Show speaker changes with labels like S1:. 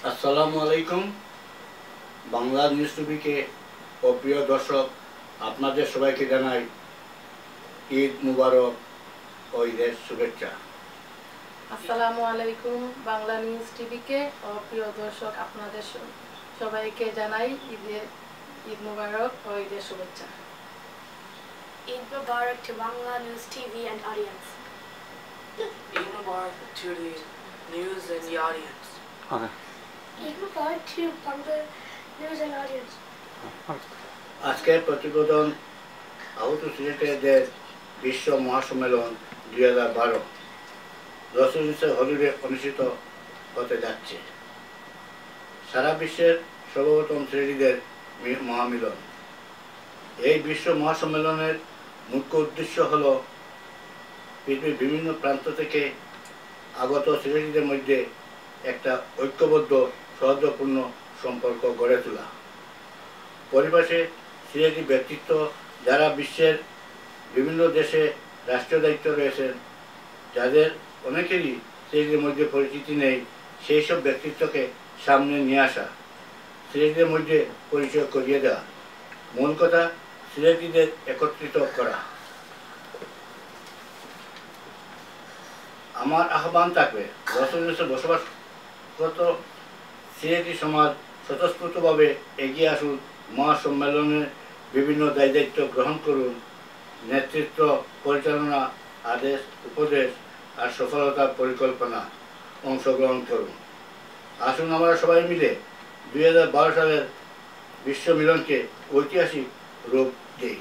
S1: আসসালামু আলাইকুম। বাংলা নিউজ টিভিকে ও প্রিয় দর্শক, আপনাদের সবাইকে জানাই ঈদ মুবারক ও ঈদের শুভেচ্ছা।
S2: আসসালামু আলাইকুম। বাংলা নিউজ টিভিকে ও প্রিয় দর্শক, আপনাদের সবাইকে জানাই ঈদ মুবারক ও ঈদের শুভেচ্ছা।
S3: Eid Mubarak to Bangla News TV and audience.
S4: Eid Mubarak to the news and the audience.
S3: Eid Mubarak to Bangla News and audience.
S1: আজকের প্রতিবেদন আহত সিলেটের বিশ্ব মহাসম্মেলন 2012 লস এঞ্জেলেসে হলিউডে অনুষ্ঠিত হতে যাচ্ছে। সারা বিশ্বের সর্বপ্রথম সিলেটিদের মহামিলন। এই বিশ্ব মহাসম্মেলনের মুখ্য উদ্দেশ্য হল পৃথিবীর বিভিন্ন প্রান্ত থেকে আগত সিলেটিদের মধ্যে একটা ঐক্যবদ্ধ সৌহার্দ্যপূর্ণ সম্পর্ক গড়ে তোলা। পরিবেশে সিলেটি ব্যক্তিত্ব যারা বিশ্বের বিভিন্ন দেশে রাষ্ট্রীয় দায়িত্ব রয়েছেন, যাদের অনেকেরই সিলেটিদের মধ্যে পরিচিতি নেই, সেই সব ব্যক্তিত্বকে সামনে নিয়ে আসা, সিলেটিদের মধ্যে পরিচয় করিয়ে দেওয়া, মূল কথা সিলেটিদের একত্রিত করা। আমার আহ্বান থাকবে লস এঞ্জেলেসে বসবাসরত সিলেটি সমাজ স্বতঃস্ফূর্তভাবে এগিয়ে আসুন, মহাসম্মেলনের বিভিন্ন দায়িত্ব গ্রহণ করুন, নেতৃত্ব, পরিচালনা, আদেশ, উপদেশ আর সফলতার পরিকল্পনা অংশগ্রহণ করুন। আসুন আমরা সবাই মিলে 2012 সালের বিশ্ব মিলনকে ঐতিহাসিক রূপ দিই।